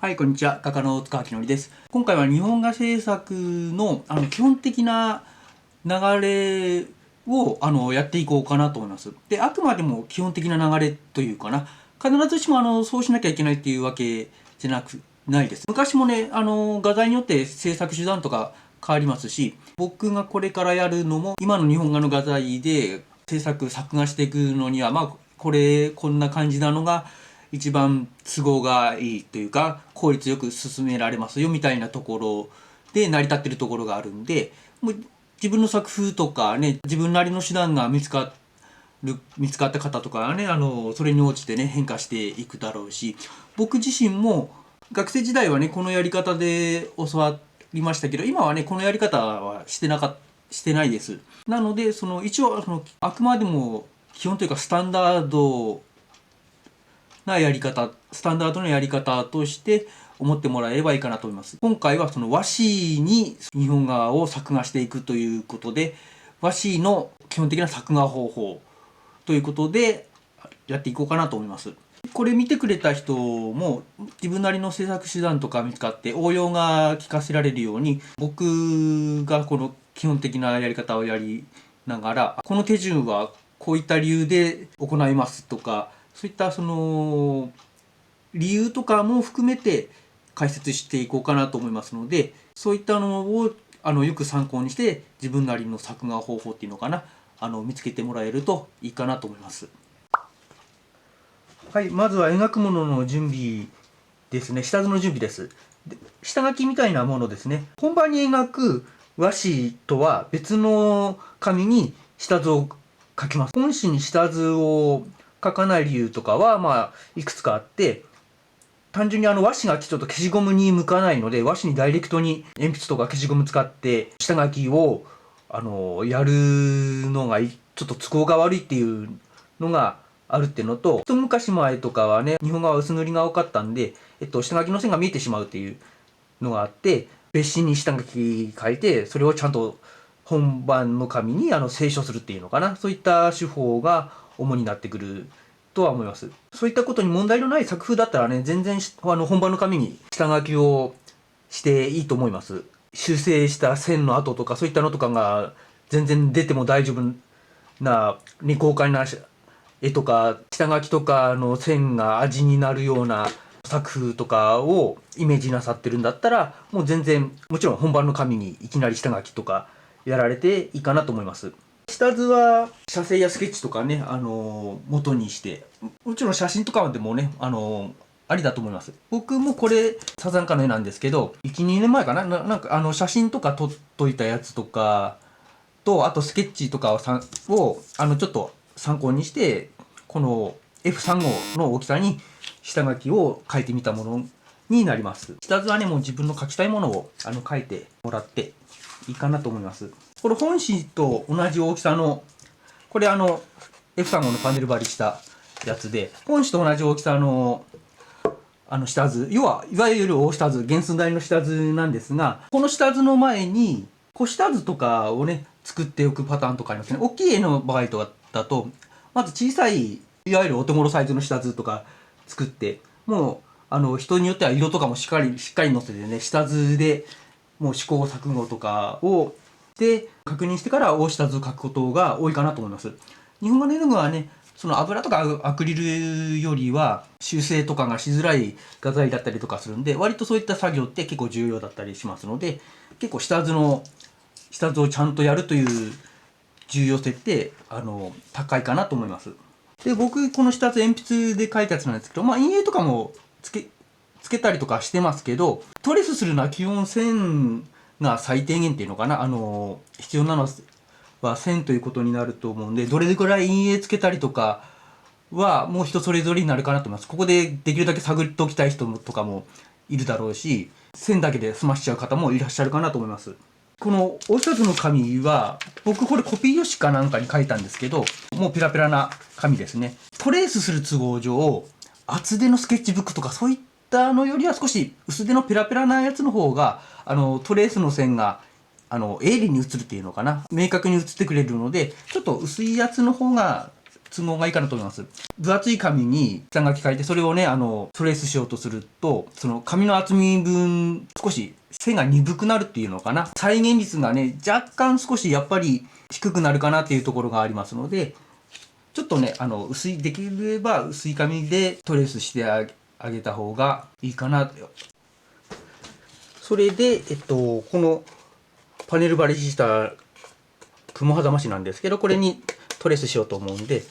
はい、こんにちは。画家の塚明則です。今回は日本画制作の基本的な流れをやっていこうかなと思います。で、あくまでも基本的な流れというかな。必ずしもそうしなきゃいけないっていうわけじゃないです。昔もね、画材によって制作手段とか変わりますし、僕がこれからやるのも今の日本画の画材で作画していくのには、こんな感じなのが一番都合がいいというか効率よく進められますよみたいなところで成り立ってるところがあるんで、もう自分の作風とかね、自分なりの手段が見つかった方とかはね、それに応じてね変化していくだろうし、僕自身も学生時代はねこのやり方で教わりましたけど、今はねこのやり方はしてないです。なので一応あくまでも基本というかスタンダードのやり方として思ってもらえればいいかなと思います。今回はその和紙に日本画を作画していくということで、和紙の基本的な作画方法ということでやっていこうかなと思います。これ見てくれた人も自分なりの制作手段とか見つかって応用が効かせられるように、僕がこの基本的なやり方をやりながら、この手順はこういった理由で行いますとか、そういった理由とかも含めて解説していこうかなと思いますので、そういったのをよく参考にして自分なりの作画方法っていうのかな、見つけてもらえるといいかなと思います。はい、まずは描くものの準備ですね。下図の準備です。下書きみたいなものですね。本番に描く和紙とは別の紙に下図を書きます。本紙に下図を書かない理由とかはいくつかあって、単純に和紙がちょっと消しゴムに向かないので、和紙にダイレクトに鉛筆とか消しゴム使って下書きをやるのがちょっと都合が悪いっていうのがあるっていうのと、一昔前とかはね、日本画は薄塗りが多かったんで、下書きの線が見えてしまうっていうのがあって、別紙に下書き書いて、それをちゃんと本番の紙に清書するっていうのかな。そういった手法が主になってくるとは思います。そういったことに問題のない作風だったらね、全然本番の紙に下書きをしていいと思います。修正した線の跡とかそういったのとかが全然出ても大丈夫な、豪快な絵とか下書きとかの線が味になるような作風とかをイメージなさってるんだったら、もう全然もちろん本番の紙にいきなり下書きとかやられていいかなと思います。下図は写生やスケッチとかね、元にしてもちろん写真とかでもね、ありだと思います。僕もこれサザンカの絵なんですけど、1、2年前かな、なんか写真とか撮っといたやつとかと、あとスケッチとかをちょっと参考にして、この F3 号の大きさに下書きを書いてみたものになります。下図はね、もう自分の書きたいものを書いてもらっていいかなと思います。これ本紙と同じ大きさの、これF3 号のパネル張りしたやつで、本紙と同じ大きさの下図、いわゆる大下図、原寸大の下図なんですが、この下図の前に小下図とかをね作っておくパターンとかありますね。大きい絵の場合とかだと、まず小さいいわゆるお手頃サイズの下図とか作って、もう人によっては色とかもしっかり載せてね、下図でもう試行錯誤とかをで確認してから大下図を書くことが多いかなと思います。日本画の絵の具はね、その油とかアクリルよりは修正とかがしづらい画材だったりとかするんで、割とそういった作業って結構重要だったりしますので、結構下図をちゃんとやるという重要性って高いかなと思います。で、僕この下図鉛筆で描いたやつなんですけど、陰影とかもつけたりとかしてますけど、トレースするのは基本線が最低限っていうのかな、必要なのは線ということになると思うんで、どれぐらい陰影つけたりとかはもう人それぞれになるかなと思います。ここでできるだけ探っておきたい人とかもいるだろうし、線だけで済ましちゃう方もいらっしゃるかなと思います。この大下図の紙は僕これコピー用紙かなんかに書いたんですけど、もうペラペラな紙ですね。トレースする都合上、厚手のスケッチブックとかそういったのよりは少し薄手のペラペラなやつの方がトレースの線が鋭利に映るっていうのかな、明確に映ってくれるので、ちょっと薄いやつの方が都合がいいかなと思います。分厚い紙に下書き書いて、それをね、トレースしようとすると、その紙の厚み分、少し線が鈍くなるっていうのかな。再現率がね、若干少しやっぱり低くなるかなっていうところがありますので、ちょっとね、できれば薄い紙でトレースしてあげた方がいいかな。それで、このパネル張りした雲はざま紙なんですけど、これにトレースしようと思うんで、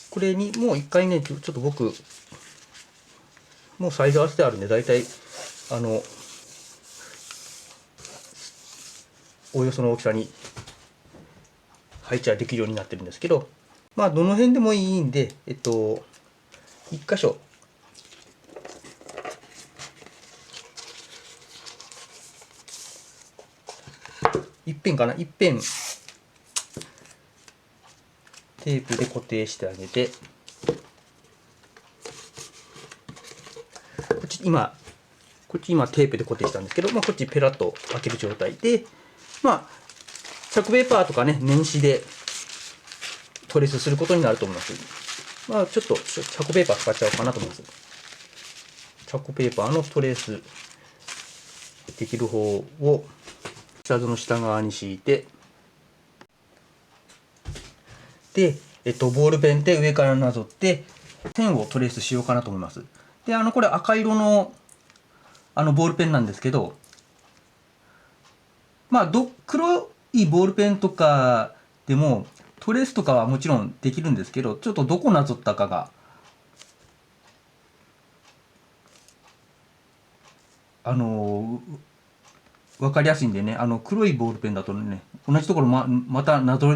これにもう一回ね、ちょっと僕、もうサイズ合わせてあるんで、だいたい、おおよその大きさに配置はできるようになってるんですけど、まあ、どの辺でもいいんで、一箇所、一辺かな、一辺、テープで固定してあげて、こっち今テープで固定したんですけど、まあ、こっちペラッと開ける状態で、まあ、チャックペーパーとかね、年始でトレースすることになると思います。まあ、ちょっとチャックペーパー使っちゃおうかなと思います。チャックペーパーのトレースできる方を下地の下側に敷いて、で、ボールペンで上からなぞって線をトレースしようかなと思います。で、これ赤色のボールペンなんですけど、まあ、黒いボールペンとかでもトレースとかはもちろんできるんですけど、ちょっとどこなぞったかが分かりやすいんでね、黒いボールペンだとね、同じところまたなぞ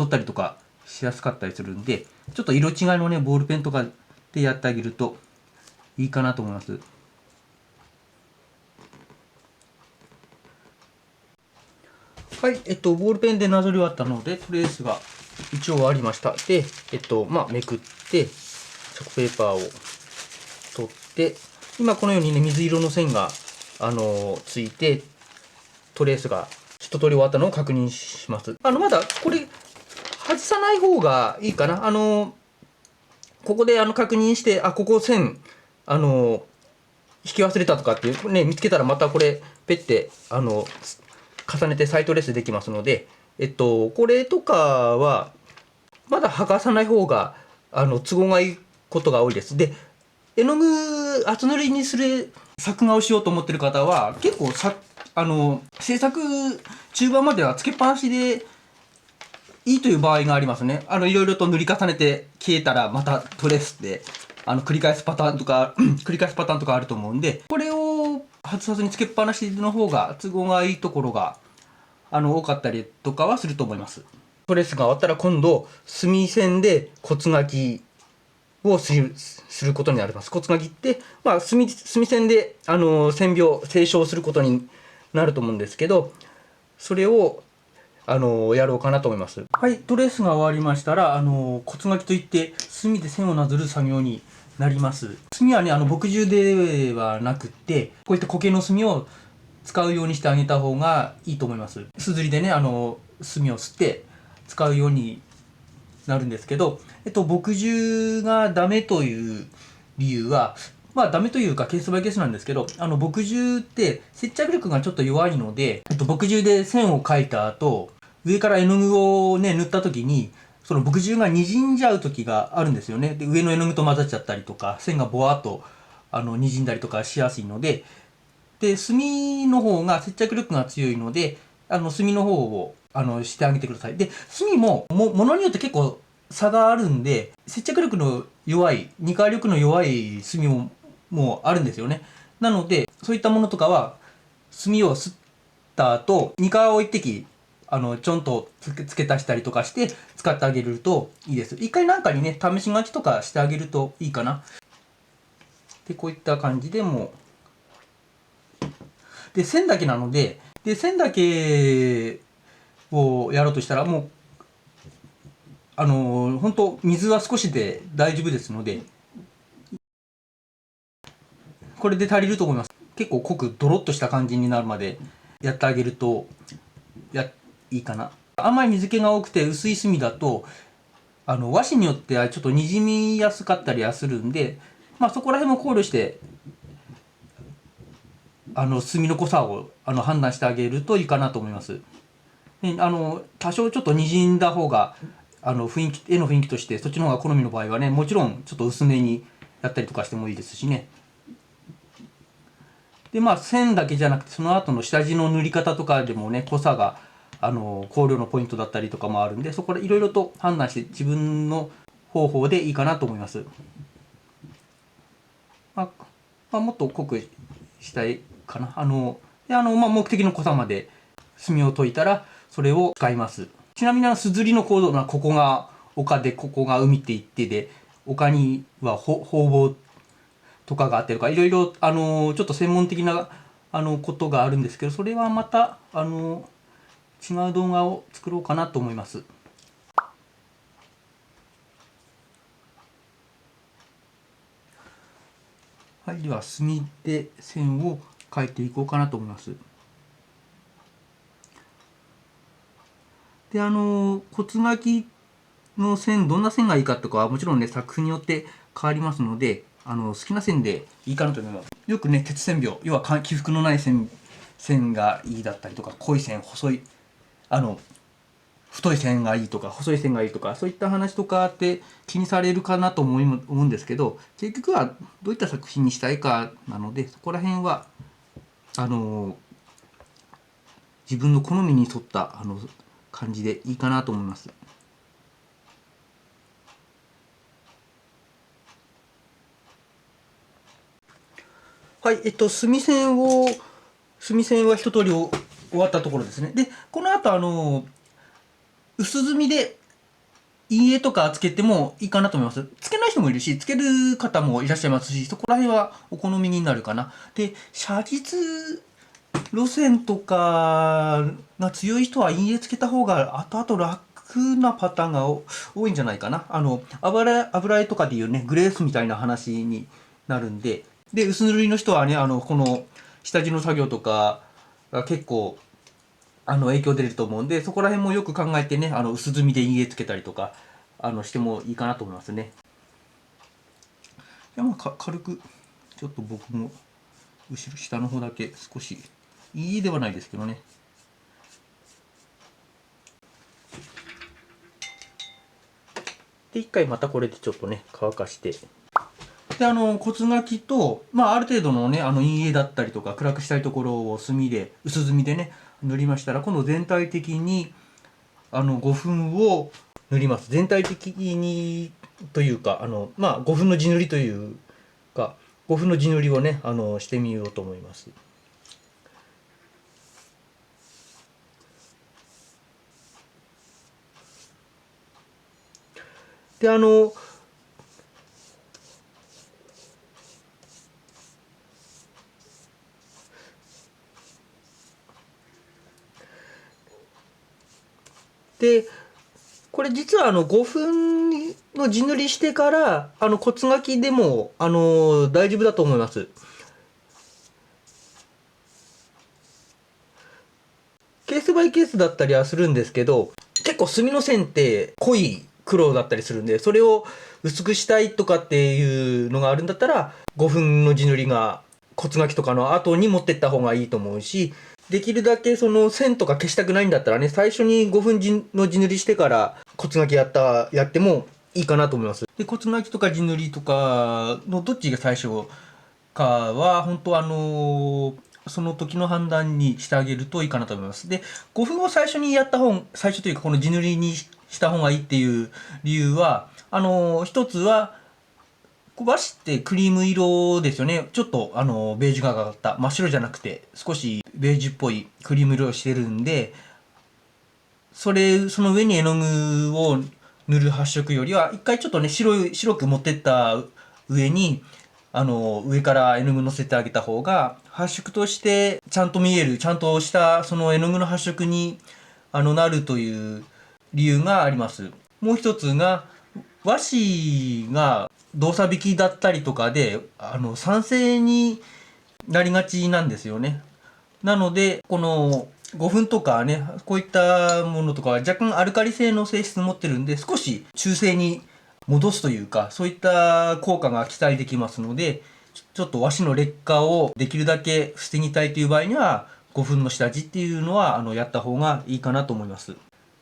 ったりとかしやすかったりするんで、ちょっと色違いのね、ボールペンとかでやってあげるといいかなと思います。はい、ボールペンでなぞり終わったので、トレースが一応終わりました。で、まあ、めくって、チョコペーパーを取って、今このようにね、水色の線が、ついて、トレースが一通り終わったのを確認します。まだこれ、外さない方がいいかな。ここで確認して、ここ線、引き忘れたとかっていうね、見つけたらまたこれ、ペッて、重ねて再トレースできますので、これとかは、まだ剥がさない方が、都合がいいことが多いです。で、絵の具厚塗りにする作画をしようと思ってる方は、結構制作中盤まではつけっぱなしでいいという場合がありますね。いろいろと塗り重ねて消えたらまたトレースで、繰り返すパターンとかあると思うんで、これを外さずにつけっぱなしの方が都合がいいところが、多かったりとかはすると思います。トレースが終わったら今度、墨線で骨書きをすることになります。骨書きって、まあ、墨線で、線描、清書することになると思うんですけど、それを、やろうかなと思います。はい、トレースが終わりましたら、骨書きといって、墨で線をなぞる作業になります。墨はね、墨汁ではなくって、こういった苔の墨を使うようにしてあげた方がいいと思います。すずりでね、墨を吸って使うようになるんですけど、墨汁がダメという理由は、まあダメというかケースバイケースなんですけど、墨汁って接着力がちょっと弱いので、墨汁で線を描いた後、上から絵の具をね、塗った時に、その墨汁が滲んじゃう時があるんですよね。で、上の絵の具と混ざっちゃったりとか、線がぼわっと滲んだりとかしやすいので、で、墨の方が接着力が強いので、墨の方をしてあげてください。で、墨もものによって結構差があるんで、接着力の弱い、二回力の弱い墨もあるんですよね。なので、そういったものとかは、墨を吸った後、二回を一滴、ちょんと付け足したりとかして使ってあげるといいです。一回なんかにね、試し書きとかしてあげるといいかな。で、こういった感じでもで、線だけなので、線だけをやろうとしたら、もう、本当水は少しで大丈夫ですので、これで足りると思います。結構濃くドロッとした感じになるまでやってあげると、いいかな。あんまり水気が多くて薄い墨だと和紙によってはちょっとにじみやすかったりはするんで、そこら辺も考慮して墨の濃さを判断してあげるといいかなと思います。で多少ちょっとにじんだ方が絵の雰囲気としてそっちの方が好みの場合はね、もちろんちょっと薄めにやったりとかしてもいいですしね。で線だけじゃなくてその後の下地の塗り方とかでもね、濃さが考慮のポイントだったりとかもあるんで、そこでいろいろと判断して自分の方法でいいかなと思います。もっと濃くしたいかな。目的の濃さまで墨を溶いたらそれを使います。ちなみにすずりの構造はここが丘でここが海って言ってで、丘には方々とかがあってとかいろいろちょっと専門的なことがあるんですけど、それはまた違う動画を作ろうかなと思います。はい、では墨で線を描いていこうかなと思います。で骨書きの線どんな線がいいかとかはもちろんね作風によって変わりますので好きな線でいいかなと思います。よくね鉄線描、要は起伏のない線がいいだったりとか、濃い線細い太い線がいいとか細い線がいいとか、そういった話とかって気にされるかなと思うんですけど、結局はどういった作品にしたいかなので、そこら辺は自分の好みに沿った感じでいいかなと思います。はい、墨線は一通り終わったところですね。で、この後薄墨で陰影とかつけてもいいかなと思います。つけない人もいるし、つける方もいらっしゃいますし、そこら辺はお好みになるかな。で、写実路線とかが強い人は陰影つけた方が後々楽なパターンが多いんじゃないかな。油絵とかでいうね、グレースみたいな話になるんで、で、薄塗りの人はね、この下地の作業とかが結構影響出ると思うんで、そこら辺もよく考えてね、薄墨で陰影つけたりとかしてもいいかなと思いますね。じゃ軽くちょっと僕も下の方だけ少し陰影ではないですけどね。で一回またこれでちょっとね乾かして。で骨書きと、ある程度のね陰影だったりとか暗くしたいところを薄墨でね塗りましたら、今度全体的に5分を塗ります。全体的にというか5分の地塗りというか5分の地塗りをねしてみようと思います。ででこれ実は5分の地塗りしてから骨書きでも大丈夫だと思います。ケースバイケースだったりはするんですけど、結構墨の線って濃い黒だったりするんで、それを薄くしたいとかっていうのがあるんだったら5分の地塗りが骨書きとかの後に持ってった方がいいと思うし、できるだけその線とか消したくないんだったらね、最初に5分の地塗りしてから骨書きやってもいいかなと思います。で骨書きとか地塗りとかのどっちが最初かは本当その時の判断にしてあげるといいかなと思います。で5分を最初に最初というかこの地塗りにした方がいいっていう理由は一つは和紙ってクリーム色ですよね。ちょっとベージュがかった真っ白じゃなくて少しベージュっぽいクリーム色をしてるんで、その上に絵の具を塗る発色よりは一回ちょっとね白く持ってった上に上から絵の具乗せてあげた方が発色としてちゃんと見える、ちゃんとしたその絵の具の発色になるという理由があります。もう一つが和紙が動作引きだったりとかで酸性になりがちなんですよね。なのでこの粉とかね、こういったものとかは若干アルカリ性の性質を持ってるんで、少し中性に戻すというか、そういった効果が期待できますので、ちょっと和紙の劣化をできるだけ防ぎたいという場合には、5分の下地っていうのはやった方がいいかなと思います。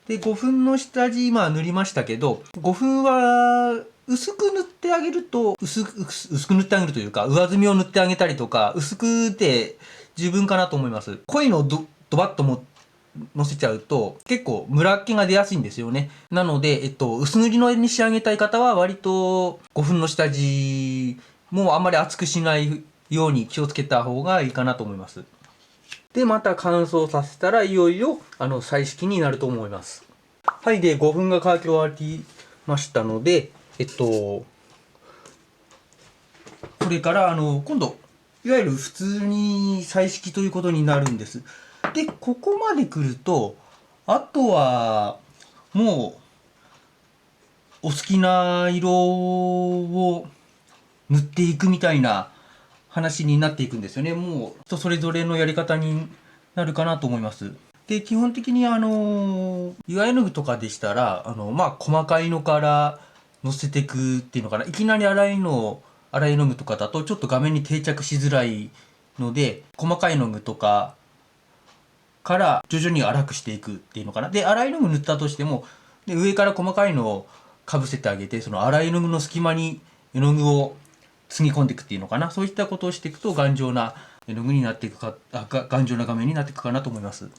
で、5分の下地今塗りましたけど、5分は薄く塗ってあげると、薄く塗ってあげるというか、上澄みを塗ってあげたりとか、薄くで十分かなと思います。濃いのをドバッと乗せちゃうと、結構ムラっ気が出やすいんですよね。なので、薄塗りのに仕上げたい方は、割と5分の下地もあんまり厚くしないように気をつけた方がいいかなと思います。で、また乾燥させたら、いよいよ、彩色になると思います。はい、で、5分が乾き終わりましたので、これから、今度、いわゆる普通に彩色ということになるんです。で、ここまで来ると、あとは、もう、お好きな色を塗っていくみたいな話になっていくんですよね。もう人それぞれのやり方になるかなと思います。で、基本的に岩絵の具とかでしたら、細かいのから乗せていくっていうのかな。いきなり粗いの具とかだとちょっと画面に定着しづらいので、細かいの具とかから徐々に粗くしていくっていうのかな。で、粗いの具塗ったとしても、で上から細かいのをかぶせてあげて、その粗いの具の隙間に絵の具をつぎ込んでいくっていうのかな。そういったことをしていくと頑丈な絵の具になっていくか、頑丈な画面になっていくかなと思います。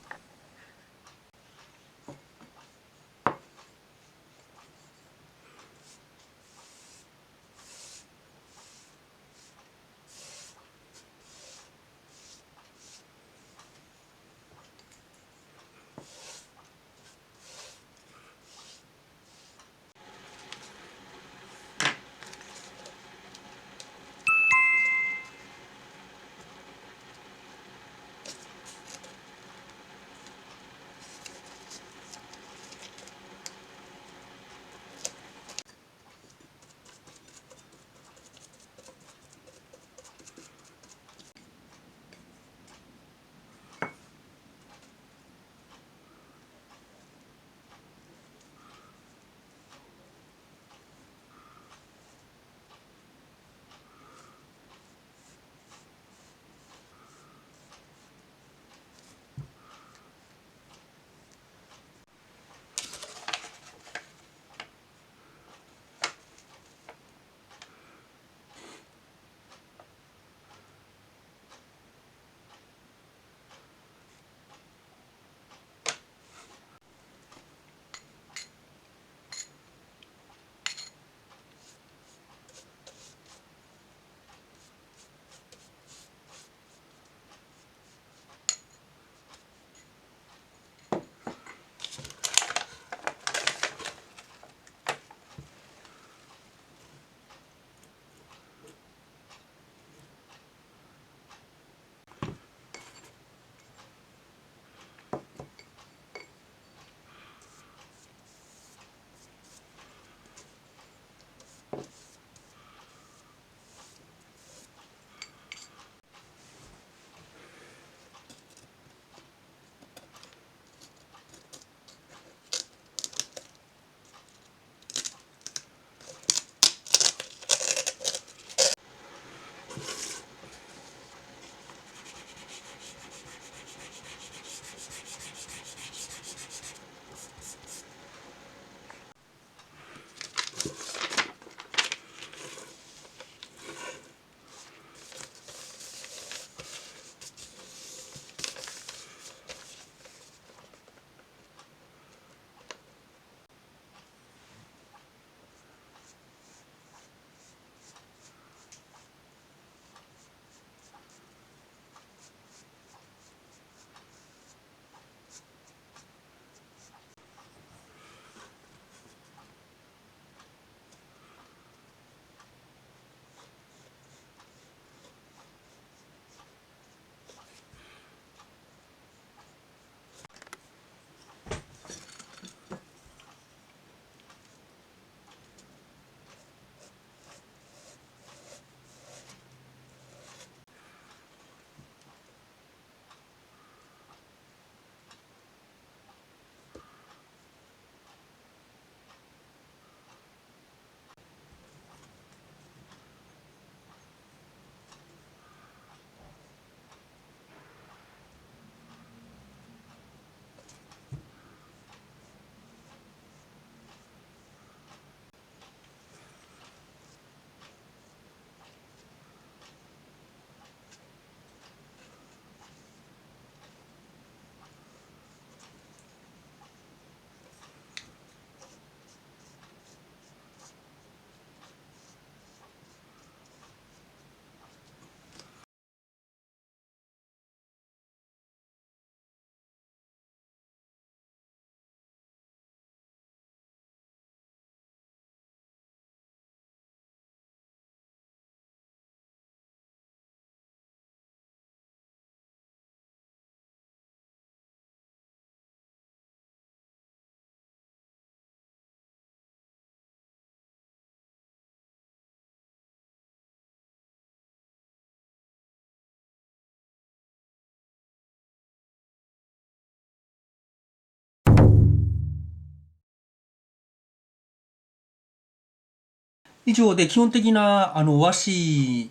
以上で基本的な和紙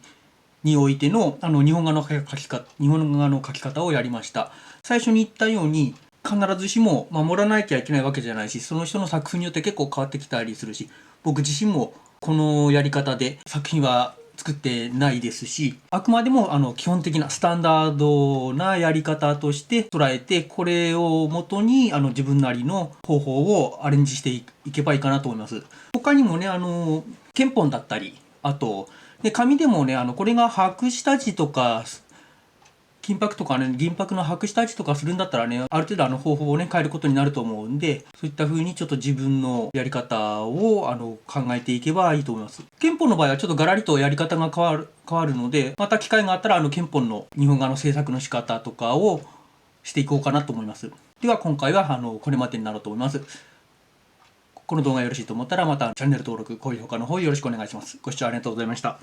においての日本画の書き方をやりました。最初に言ったように必ずしも守らなきゃいけないわけじゃないし、その人の作風によって結構変わってきたりするし、僕自身もこのやり方で作品は作ってないですし、あくまでも基本的なスタンダードなやり方として捉えて、これをもとに自分なりの方法をアレンジしていけばいいかなと思います。他にもね、憲本だったり、あと、で紙でもね、これが白下地とか金箔とかね、銀箔の白下地とかするんだったらね、ある程度方法をね、変えることになると思うんで、そういった風にちょっと自分のやり方を考えていけばいいと思います。憲法の場合はちょっとガラリとやり方が変わるので、また機会があったら憲法の日本画の制作の仕方とかをしていこうかなと思います。では今回はこれまでになろうと思います。この動画よろしいと思ったらまたチャンネル登録、高評価の方よろしくお願いします。ご視聴ありがとうございました。